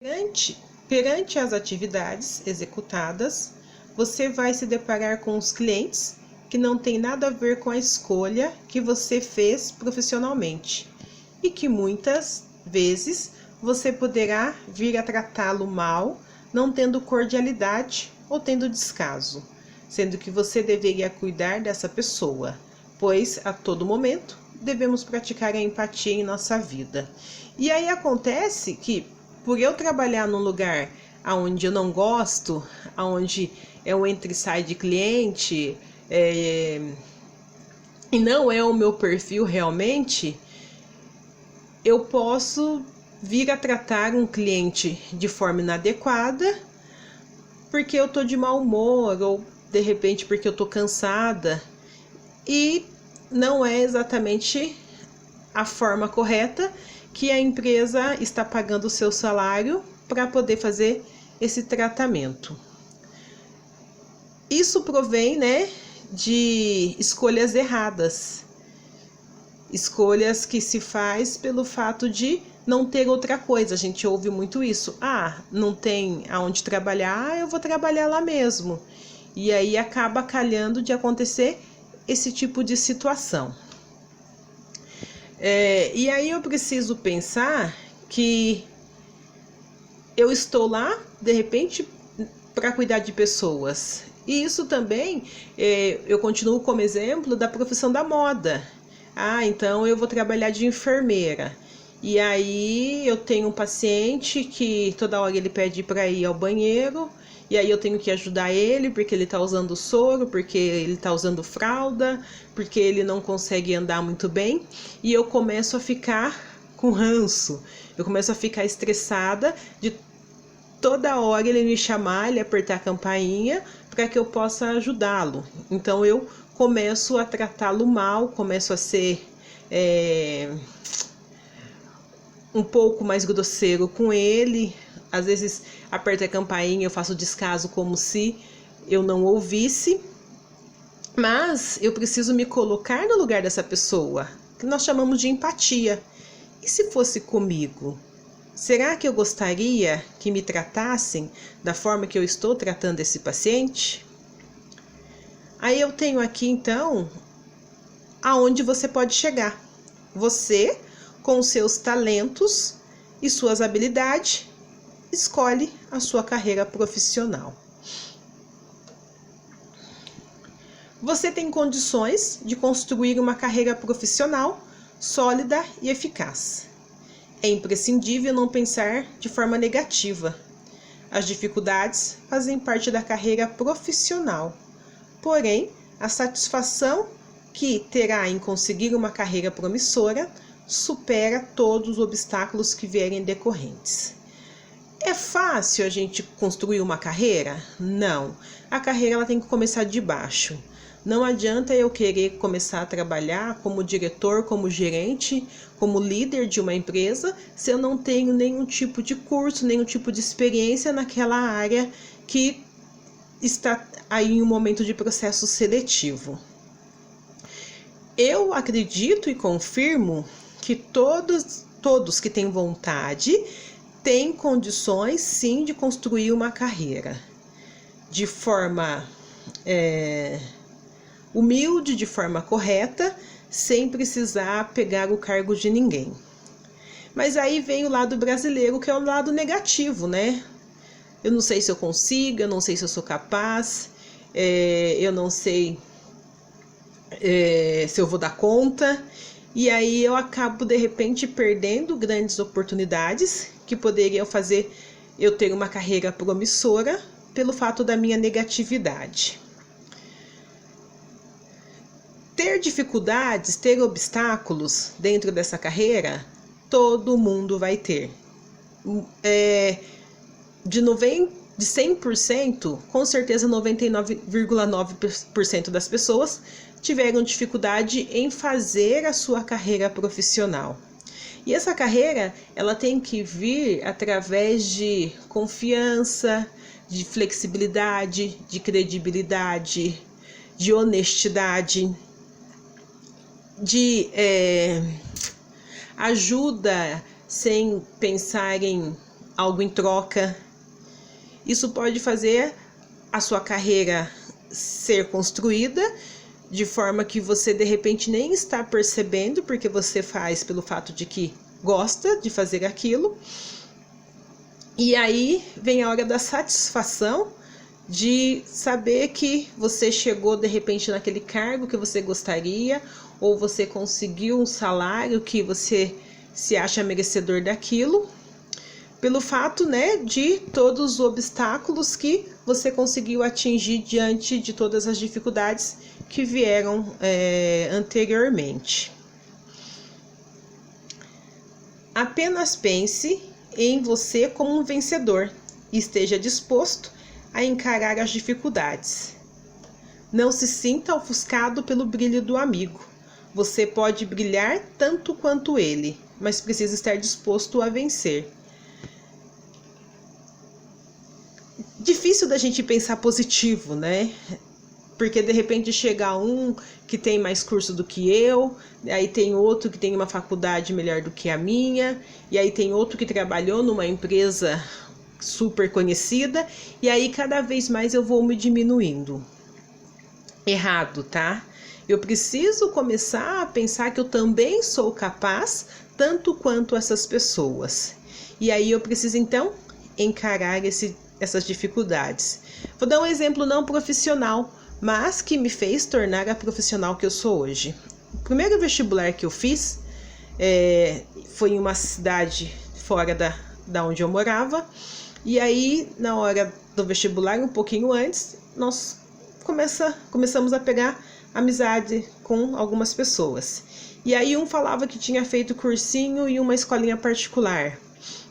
Perante as atividades executadas, você vai se deparar com os clientes que não tem nada a ver com a escolha que você fez profissionalmente e que muitas vezes você poderá vir a tratá-lo mal, não tendo cordialidade ou tendo descaso, sendo que você deveria cuidar dessa pessoa, pois a todo momento devemos praticar a empatia em nossa vida. E aí acontece que, por eu trabalhar num lugar onde eu não gosto, onde é um entra e sai de cliente, e não é o meu perfil realmente, eu posso vir a tratar um cliente de forma inadequada, porque eu tô de mau humor, ou de repente porque eu tô cansada, e não é exatamente a forma correta que a empresa está pagando o seu salário para poder fazer esse tratamento. Isso provém, de escolhas erradas. Escolhas que se faz pelo fato de não ter outra coisa. A gente ouve muito isso. Não tem aonde trabalhar, eu vou trabalhar lá mesmo. E aí acaba calhando de acontecer esse tipo de situação. E aí eu preciso pensar que eu estou lá, de repente, para cuidar de pessoas. E isso também, eu continuo como exemplo da profissão da moda. Então eu vou trabalhar de enfermeira. E aí eu tenho um paciente que toda hora ele pede para ir ao banheiro. E aí eu tenho que ajudar ele porque ele tá usando soro, porque ele tá usando fralda, porque ele não consegue andar muito bem. E eu começo a ficar com ranço. Eu começo a ficar estressada de toda hora ele me chamar, ele apertar a campainha para que eu possa ajudá-lo. Então eu começo a tratá-lo mal, começo a ser um pouco mais grosseiro com ele. Às vezes aperta a campainha, eu faço descaso como se eu não ouvisse. Mas eu preciso me colocar no lugar dessa pessoa, que nós chamamos de empatia. E se fosse comigo? Será que eu gostaria que me tratassem da forma que eu estou tratando esse paciente? Aí eu tenho aqui então aonde você pode chegar. Você, com os seus talentos e suas habilidades, escolhe a sua carreira profissional. Você tem condições de construir uma carreira profissional sólida e eficaz. É imprescindível não pensar de forma negativa. As dificuldades fazem parte da carreira profissional. Porém, a satisfação que terá em conseguir uma carreira promissora supera todos os obstáculos que vierem decorrentes. É fácil a gente construir uma carreira? Não. A carreira ela tem que começar de baixo. Não adianta eu querer começar a trabalhar como diretor, como gerente, como líder de uma empresa, se eu não tenho nenhum tipo de curso, nenhum tipo de experiência naquela área que está aí em um momento de processo seletivo. Eu acredito e confirmo que todos que têm vontade têm condições sim de construir uma carreira de forma humilde, de forma correta, sem precisar pegar o cargo de ninguém. Mas aí vem o lado brasileiro, que é o lado negativo, Eu não sei se eu consigo, eu não sei se eu sou capaz, eu não sei se eu vou dar conta. E aí eu acabo, de repente, perdendo grandes oportunidades que poderiam fazer eu ter uma carreira promissora pelo fato da minha negatividade. Ter dificuldades, ter obstáculos dentro dessa carreira, todo mundo vai ter. De 100%, com certeza 99,9% das pessoas tiveram dificuldade em fazer a sua carreira profissional. E essa carreira, ela tem que vir através de confiança, de flexibilidade, de credibilidade, de honestidade, de ajuda sem pensar em algo em troca. Isso pode fazer a sua carreira ser construída de forma que você de repente nem está percebendo, porque você faz pelo fato de que gosta de fazer aquilo. E aí vem a hora da satisfação de saber que você chegou de repente naquele cargo que você gostaria, ou você conseguiu um salário que você se acha merecedor daquilo, pelo fato, né, de todos os obstáculos que você conseguiu atingir diante de todas as dificuldades que vieram anteriormente. Apenas pense em você como um vencedor e esteja disposto a encarar as dificuldades. Não se sinta ofuscado pelo brilho do amigo. Você pode brilhar tanto quanto ele, mas precisa estar disposto a vencer. Difícil da gente pensar positivo, né? Porque de repente chega um que tem mais curso do que eu, aí tem outro que tem uma faculdade melhor do que a minha, e aí tem outro que trabalhou numa empresa super conhecida, e aí cada vez mais eu vou me diminuindo. Errado, tá? Eu preciso começar a pensar que eu também sou capaz, tanto quanto essas pessoas. E aí eu preciso então encarar essas dificuldades. Vou dar um exemplo não profissional, mas que me fez tornar a profissional que eu sou hoje. O primeiro vestibular que eu fiz foi em uma cidade fora da onde eu morava, e aí na hora do vestibular, um pouquinho antes, nós começamos a pegar amizade com algumas pessoas. E aí um falava que tinha feito cursinho em uma escolinha particular,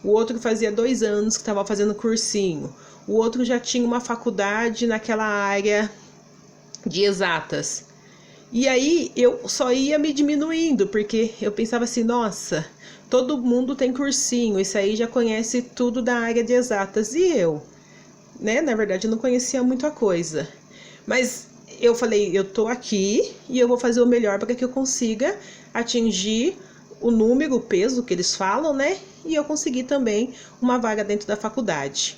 o outro fazia 2 anos que estava fazendo cursinho, o outro já tinha uma faculdade naquela área de exatas. E aí eu só ia me diminuindo, porque eu pensava assim, nossa, todo mundo tem cursinho, isso aí já conhece tudo da área de exatas. E eu, né, na verdade eu não conhecia muita coisa. Mas eu falei, eu tô aqui e eu vou fazer o melhor para que eu consiga atingir o número, o peso que eles falam, né? E eu consegui também uma vaga dentro da faculdade.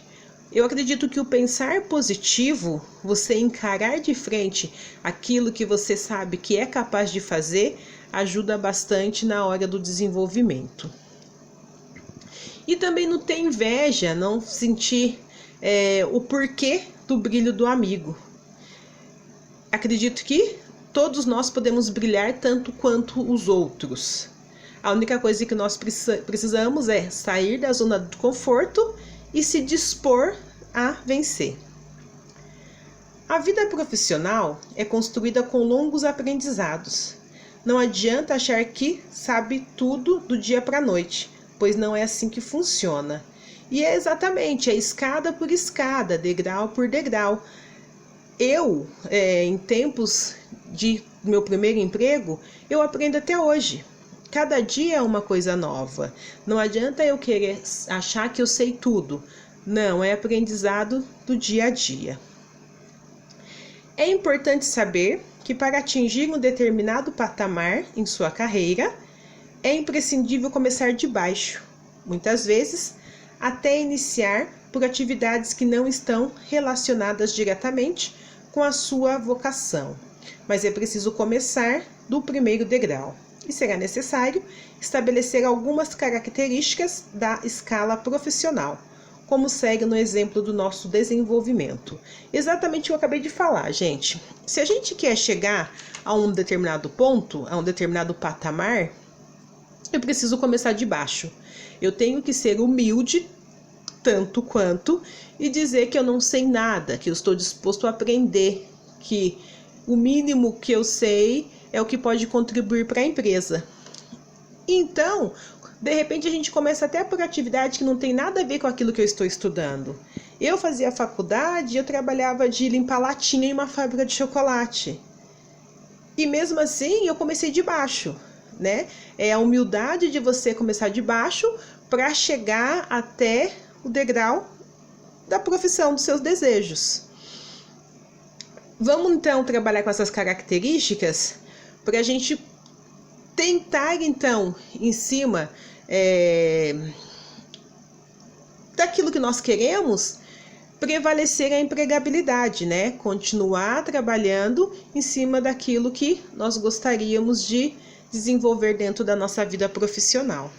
Eu acredito que o pensar positivo, você encarar de frente aquilo que você sabe que é capaz de fazer, ajuda bastante na hora do desenvolvimento. E também não ter inveja, não sentir o porquê do brilho do amigo. Acredito que todos nós podemos brilhar tanto quanto os outros. A única coisa que nós precisamos é sair da zona de conforto e se dispor a vencer. A vida profissional é construída com longos aprendizados. Não adianta achar que sabe tudo do dia para a noite, pois não é assim que funciona. E é exatamente, escada por escada, degrau por degrau. Eu, em tempos de meu primeiro emprego, eu aprendo até hoje. Cada dia é uma coisa nova. Não adianta eu querer achar que eu sei tudo. Não, é aprendizado do dia a dia. É importante saber que para atingir um determinado patamar em sua carreira, é imprescindível começar de baixo, muitas vezes até iniciar por atividades que não estão relacionadas diretamente com a sua vocação. Mas é preciso começar do primeiro degrau. E será necessário estabelecer algumas características da escala profissional, como segue no exemplo do nosso desenvolvimento. Exatamente o que eu acabei de falar, gente. Se a gente quer chegar a um determinado ponto, a um determinado patamar, eu preciso começar de baixo. Eu tenho que ser humilde, tanto quanto, e dizer que eu não sei nada, que eu estou disposto a aprender, que o mínimo que eu sei é o que pode contribuir para a empresa. Então, de repente a gente começa até por atividade que não tem nada a ver com aquilo que eu estou estudando. Eu fazia faculdade, eu trabalhava de limpar latinha em uma fábrica de chocolate. E mesmo assim, eu comecei de baixo, né? É a humildade de você começar de baixo para chegar até o degrau da profissão dos seus desejos. Vamos então trabalhar com essas características para a gente tentar então em cima daquilo que nós queremos, prevalecer a empregabilidade, né? Continuar trabalhando em cima daquilo que nós gostaríamos de desenvolver dentro da nossa vida profissional.